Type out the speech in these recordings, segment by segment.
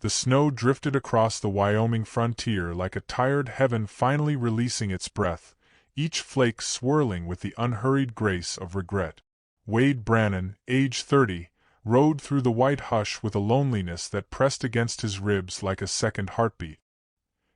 The snow drifted across the Wyoming frontier like a tired heaven finally releasing its breath, each flake swirling with the unhurried grace of regret. Wade Brannan, age 30, rode through the white hush with a loneliness that pressed against his ribs like a second heartbeat.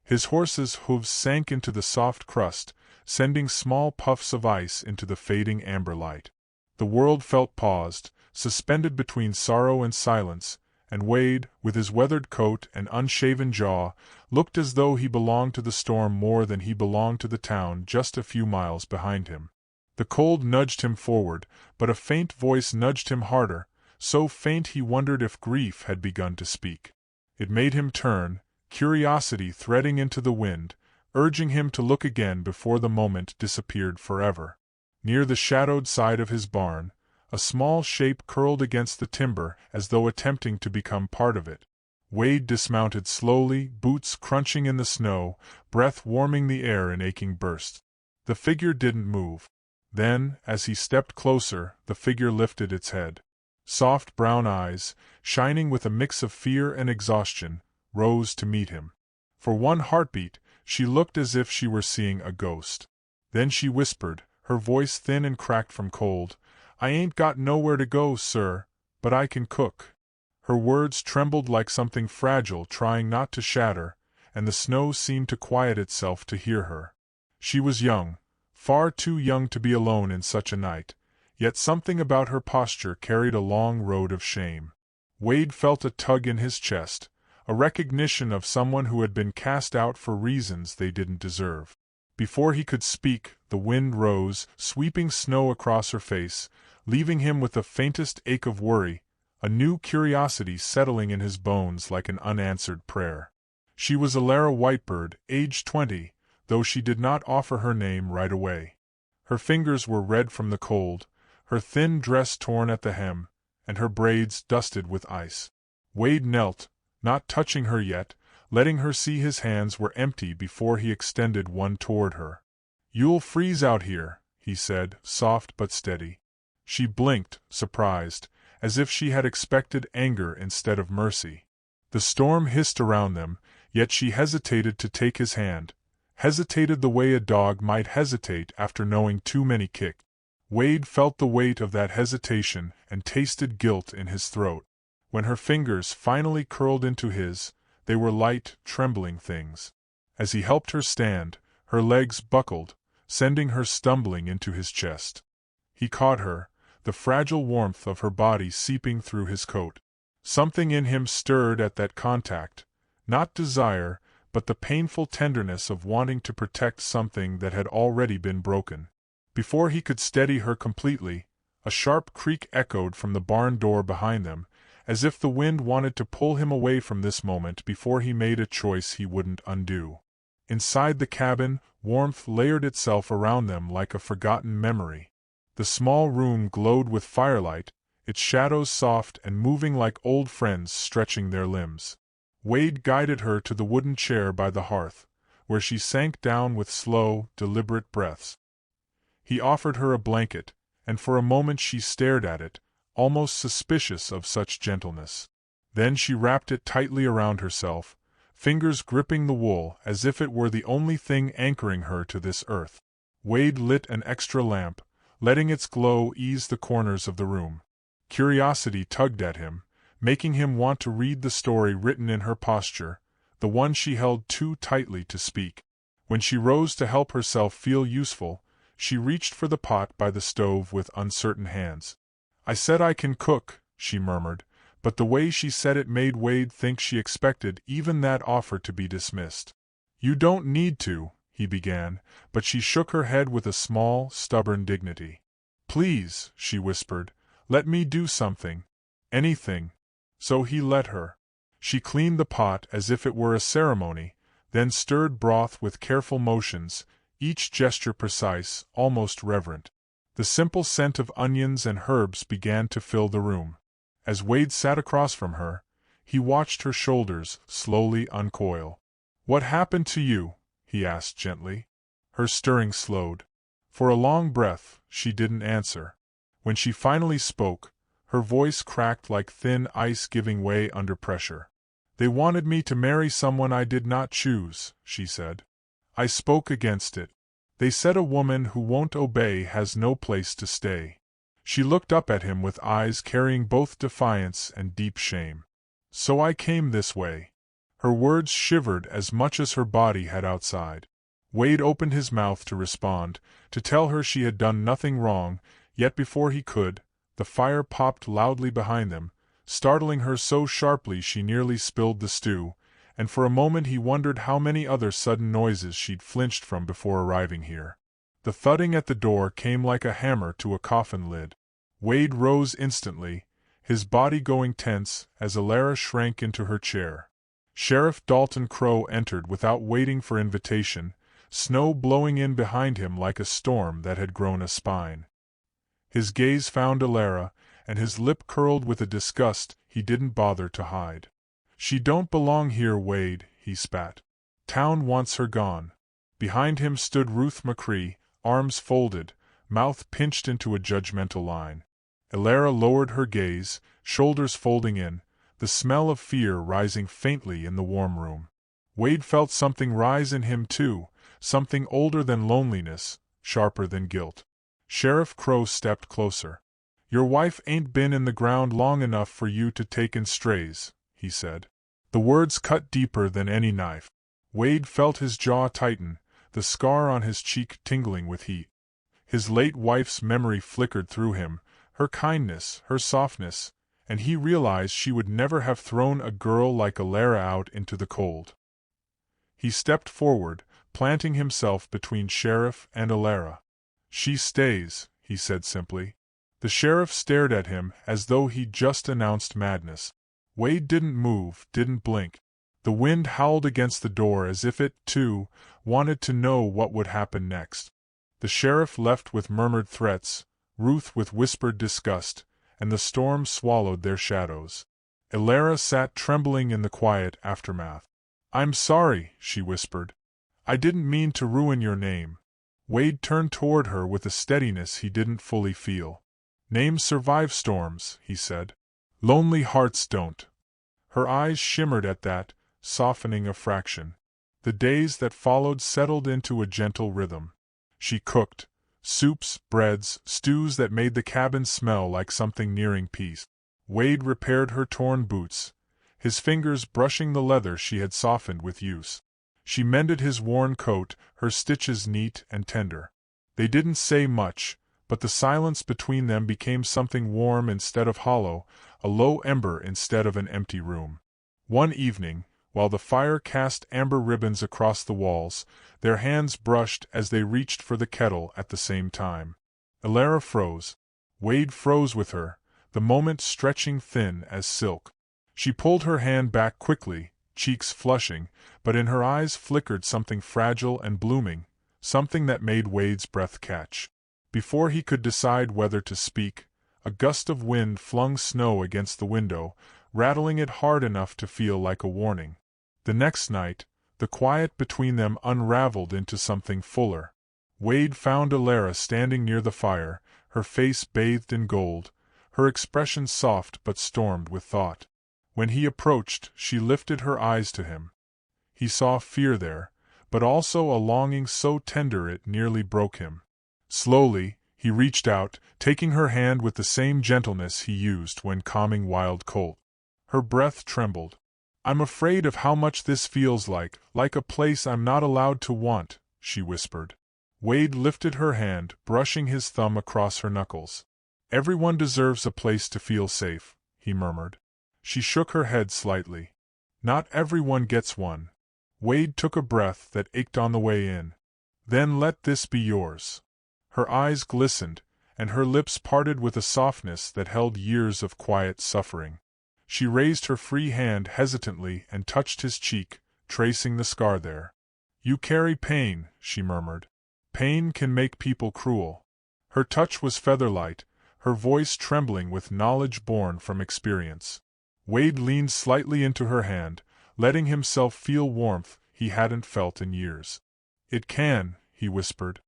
His horse's hooves sank into the soft crust, sending small puffs of ice into the fading amber light. The world felt paused, suspended between sorrow and silence, and Wade, with his weathered coat and unshaven jaw, looked as though he belonged to the storm more than he belonged to the town just a few miles behind him. The cold nudged him forward, but a faint voice nudged him harder, so faint he wondered if grief had begun to speak. It made him turn, curiosity threading into the wind, urging him to look again before the moment disappeared forever. Near the shadowed side of his barn, a small shape curled against the timber as though attempting to become part of it. Wade dismounted slowly, boots crunching in the snow, breath warming the air in aching bursts. The figure didn't move. Then, as he stepped closer, the figure lifted its head. Soft brown eyes, shining with a mix of fear and exhaustion, rose to meet him. For one heartbeat, she looked as if she were seeing a ghost. Then she whispered, her voice thin and cracked from cold, "I ain't got nowhere to go, sir, but I can cook." Her words trembled like something fragile trying not to shatter, and the snow seemed to quiet itself to hear her. She was young, far too young to be alone in such a night, yet something about her posture carried a long road of shame. Wade felt a tug in his chest, a recognition of someone who had been cast out for reasons they didn't deserve. Before he could speak, the wind rose, sweeping snow across her face, leaving him with the faintest ache of worry, a new curiosity settling in his bones like an unanswered prayer. She was Alara Whitebird, age 20, though she did not offer her name right away. Her fingers were red from the cold, her thin dress torn at the hem, and her braids dusted with ice. Wade knelt, not touching her yet, letting her see his hands were empty before he extended one toward her. "You'll freeze out here," he said, soft but steady. She blinked, surprised, as if she had expected anger instead of mercy. The storm hissed around them, yet she hesitated to take his hand, hesitated the way a dog might hesitate after knowing too many kicks. Wade felt the weight of that hesitation and tasted guilt in his throat. When her fingers finally curled into his, they were light, trembling things. As he helped her stand, her legs buckled, sending her stumbling into his chest. He caught her, the fragile warmth of her body seeping through his coat. Something in him stirred at that contact, not desire, but the painful tenderness of wanting to protect something that had already been broken. Before he could steady her completely, a sharp creak echoed from the barn door behind them, as if the wind wanted to pull him away from this moment before he made a choice he wouldn't undo. Inside the cabin, warmth layered itself around them like a forgotten memory. The small room glowed with firelight, its shadows soft and moving like old friends stretching their limbs. Wade guided her to the wooden chair by the hearth, where she sank down with slow, deliberate breaths. He offered her a blanket, and for a moment she stared at it, almost suspicious of such gentleness. Then she wrapped it tightly around herself, fingers gripping the wool as if it were the only thing anchoring her to this earth. Wade lit an extra lamp, letting its glow ease the corners of the room. Curiosity tugged at him, making him want to read the story written in her posture, the one she held too tightly to speak. When she rose to help herself feel useful, she reached for the pot by the stove with uncertain hands. "I said I can cook," she murmured, but the way she said it made Wade think she expected even that offer to be dismissed. "You don't need to," he began, but she shook her head with a small, stubborn dignity. "Please," she whispered, "let me do something. Anything." So he let her. She cleaned the pot as if it were a ceremony, then stirred broth with careful motions, each gesture precise, almost reverent. The simple scent of onions and herbs began to fill the room. As Wade sat across from her, he watched her shoulders slowly uncoil. "What happened to you?" he asked gently. Her stirring slowed. For a long breath, she didn't answer. When she finally spoke, her voice cracked like thin ice giving way under pressure. They wanted me to marry someone I did not choose, she said. I spoke against it. They said a woman who won't obey has no place to stay. She looked up at him with eyes carrying both defiance and deep shame. So I came this way. Her words shivered as much as her body had outside. Wade opened his mouth to respond, to tell her she had done nothing wrong, yet before he could, the fire popped loudly behind them, startling her so sharply she nearly spilled the stew, and for a moment he wondered how many other sudden noises she'd flinched from before arriving here. The thudding at the door came like a hammer to a coffin lid. Wade rose instantly, his body going tense as Alara shrank into her chair. Sheriff Dalton Crowe entered without waiting for invitation, snow blowing in behind him like a storm that had grown a spine. His gaze found Alara, and his lip curled with a disgust he didn't bother to hide. "She don't belong here, Wade," he spat. "Town wants her gone." Behind him stood Ruth McCree, arms folded, mouth pinched into a judgmental line. Alara lowered her gaze, shoulders folding in, the smell of fear rising faintly in the warm room. Wade felt something rise in him too, something older than loneliness, sharper than guilt. Sheriff Crowe stepped closer. "Your wife ain't been in the ground long enough for you to take in strays," he said. The words cut deeper than any knife. Wade felt his jaw tighten, the scar on his cheek tingling with heat. His late wife's memory flickered through him, her kindness, her softness, and he realized she would never have thrown a girl like Alara out into the cold. He stepped forward, planting himself between Sheriff and Alara. "She stays," he said simply. The sheriff stared at him as though he'd just announced madness. Wade didn't move, didn't blink. The wind howled against the door as if it, too, wanted to know what would happen next. The sheriff left with murmured threats, Ruth with whispered disgust, and the storm swallowed their shadows. Alara sat trembling in the quiet aftermath. "I'm sorry," she whispered. "I didn't mean to ruin your name." Wade turned toward her with a steadiness he didn't fully feel. "Names survive storms," he said. "Lonely hearts don't." Her eyes shimmered at that, softening a fraction. The days that followed settled into a gentle rhythm. She cooked soups, breads, stews that made the cabin smell like something nearing peace. Wade repaired her torn boots, his fingers brushing the leather she had softened with use. She mended his worn coat, her stitches neat and tender. They didn't say much, but the silence between them became something warm instead of hollow, a low ember instead of an empty room. One evening, while the fire cast amber ribbons across the walls, their hands brushed as they reached for the kettle at the same time. Alara froze. Wade froze with her, the moment stretching thin as silk. She pulled her hand back quickly, cheeks flushing, but in her eyes flickered something fragile and blooming, something that made Wade's breath catch. Before he could decide whether to speak, a gust of wind flung snow against the window, rattling it hard enough to feel like a warning. The next night, the quiet between them unraveled into something fuller. Wade found Alara standing near the fire, her face bathed in gold, her expression soft but stormed with thought. When he approached, she lifted her eyes to him. He saw fear there, but also a longing so tender it nearly broke him. Slowly, he reached out, taking her hand with the same gentleness he used when calming wild colt. Her breath trembled. "I'm afraid of how much this feels like a place I'm not allowed to want," she whispered. Wade lifted her hand, brushing his thumb across her knuckles. "Everyone deserves a place to feel safe," he murmured. She shook her head slightly. "Not everyone gets one." Wade took a breath that ached on the way in. "Then let this be yours." Her eyes glistened, and her lips parted with a softness that held years of quiet suffering. She raised her free hand hesitantly and touched his cheek, tracing the scar there. "You carry pain," she murmured. "Pain can make people cruel." Her touch was featherlight, her voice trembling with knowledge born from experience. Wade leaned slightly into her hand, letting himself feel warmth he hadn't felt in years. "It can," he whispered.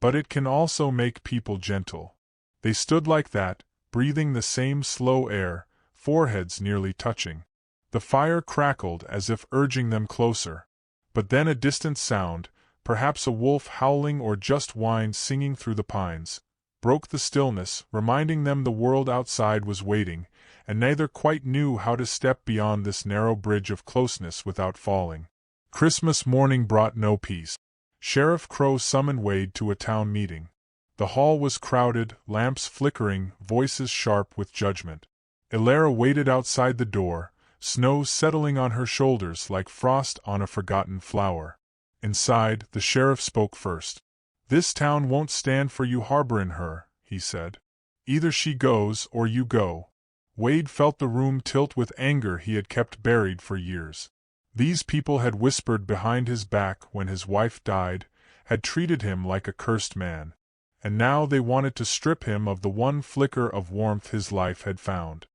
"But it can also make people gentle." They stood like that, breathing the same slow air, foreheads nearly touching. The fire crackled as if urging them closer. But then a distant sound, perhaps a wolf howling or just wind singing through the pines, broke the stillness, reminding them the world outside was waiting, and neither quite knew how to step beyond this narrow bridge of closeness without falling. Christmas morning brought no peace. Sheriff Crow summoned Wade to a town meeting. The hall was crowded, lamps flickering, voices sharp with judgment. Elara waited outside the door, snow settling on her shoulders like frost on a forgotten flower. Inside, the sheriff spoke first. "This town won't stand for you harboring her," he said. "Either she goes or you go." Wade felt the room tilt with anger he had kept buried for years. These people had whispered behind his back when his wife died, had treated him like a cursed man. And now they wanted to strip him of the one flicker of warmth his life had found.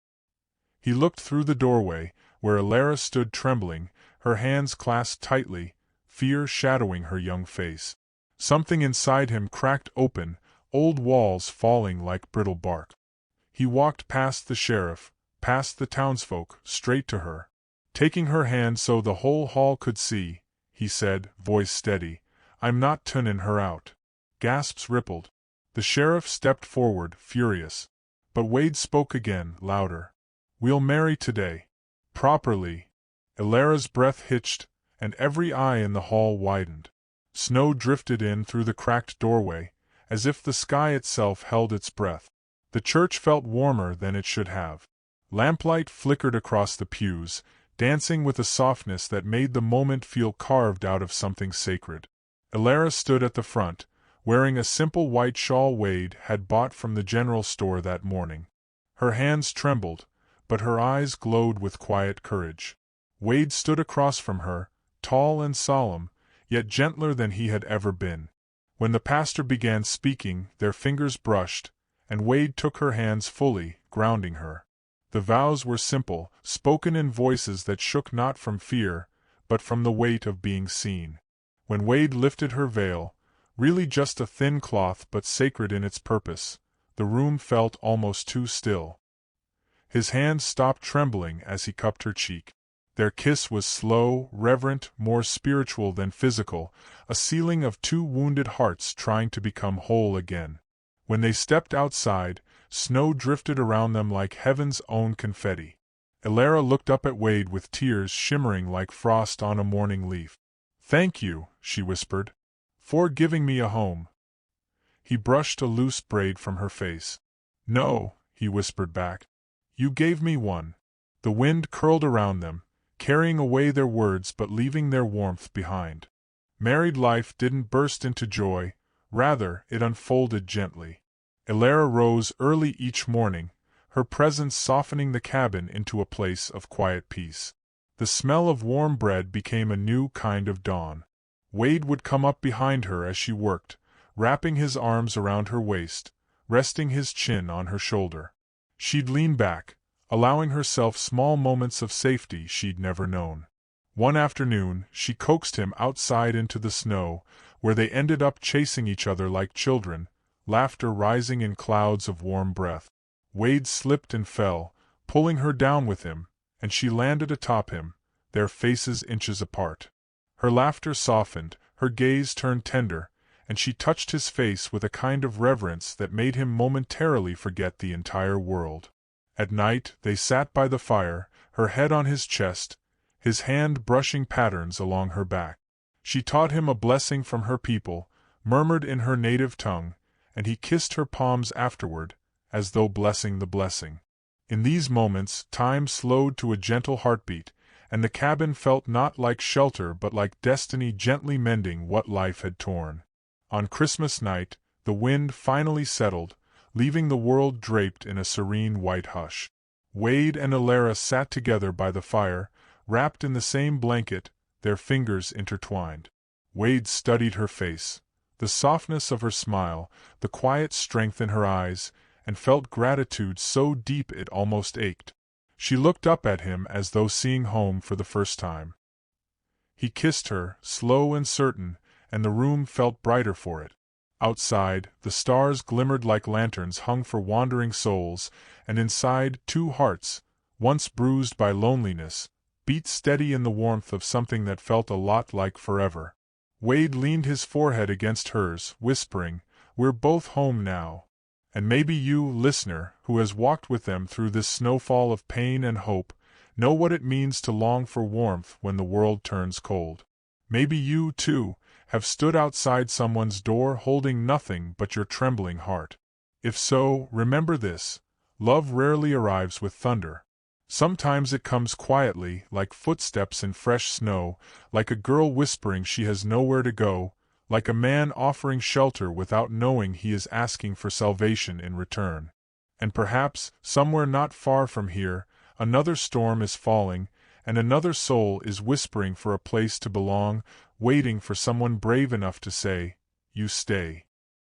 He looked through the doorway, where Elara stood trembling, her hands clasped tightly, fear shadowing her young face. Something inside him cracked open, old walls falling like brittle bark. He walked past the sheriff, past the townsfolk, straight to her. Taking her hand so the whole hall could see, he said, voice steady, "I'm not turning her out." Gasps rippled. The sheriff stepped forward, furious. But Wade spoke again, louder. "We'll marry today. Properly." Elara's breath hitched, and every eye in the hall widened. Snow drifted in through the cracked doorway, as if the sky itself held its breath. The church felt warmer than it should have. Lamplight flickered across the pews, dancing with a softness that made the moment feel carved out of something sacred. Elara stood at the front, wearing a simple white shawl Wade had bought from the general store that morning. Her hands trembled, but her eyes glowed with quiet courage. Wade stood across from her, tall and solemn, yet gentler than he had ever been. When the pastor began speaking, their fingers brushed, and Wade took her hands fully, grounding her. The vows were simple, spoken in voices that shook not from fear, but from the weight of being seen. When Wade lifted her veil, really just a thin cloth but sacred in its purpose, the room felt almost too still. His hand stopped trembling as he cupped her cheek. Their kiss was slow, reverent, more spiritual than physical, a sealing of two wounded hearts trying to become whole again. When they stepped outside, snow drifted around them like heaven's own confetti. Elara looked up at Wade with tears shimmering like frost on a morning leaf. "Thank you," she whispered, "for giving me a home." He brushed a loose braid from her face. "No," he whispered back. "You gave me one." The wind curled around them, carrying away their words but leaving their warmth behind. Married life didn't burst into joy, rather it unfolded gently. Elara rose early each morning, her presence softening the cabin into a place of quiet peace. The smell of warm bread became a new kind of dawn. Wade would come up behind her as she worked, wrapping his arms around her waist, resting his chin on her shoulder. She'd lean back, allowing herself small moments of safety she'd never known. One afternoon, she coaxed him outside into the snow, where they ended up chasing each other like children, laughter rising in clouds of warm breath. Wade slipped and fell, pulling her down with him, and she landed atop him, their faces inches apart. Her laughter softened, her gaze turned tender, and she touched his face with a kind of reverence that made him momentarily forget the entire world. At night, they sat by the fire, her head on his chest, his hand brushing patterns along her back. She taught him a blessing from her people, murmured in her native tongue, and he kissed her palms afterward, as though blessing the blessing. In these moments, time slowed to a gentle heartbeat, and the cabin felt not like shelter but like destiny gently mending what life had torn. On Christmas night, the wind finally settled, leaving the world draped in a serene white hush. Wade and Elara sat together by the fire, wrapped in the same blanket, their fingers intertwined. Wade studied her face, the softness of her smile, the quiet strength in her eyes, and felt gratitude so deep it almost ached. She looked up at him as though seeing home for the first time. He kissed her, slow and certain, and the room felt brighter for it. Outside, the stars glimmered like lanterns hung for wandering souls, and inside, two hearts, once bruised by loneliness, beat steady in the warmth of something that felt a lot like forever. Wade leaned his forehead against hers, whispering, "We're both home now." And maybe you, listener, who has walked with them through this snowfall of pain and hope, know what it means to long for warmth when the world turns cold. Maybe you, too, have stood outside someone's door holding nothing but your trembling heart. If so, remember this: love rarely arrives with thunder. Sometimes it comes quietly, like footsteps in fresh snow, like a girl whispering she has nowhere to go, like a man offering shelter without knowing he is asking for salvation in return. And perhaps, somewhere not far from here, another storm is falling, and another soul is whispering for a place to belong, waiting for someone brave enough to say, "You stay."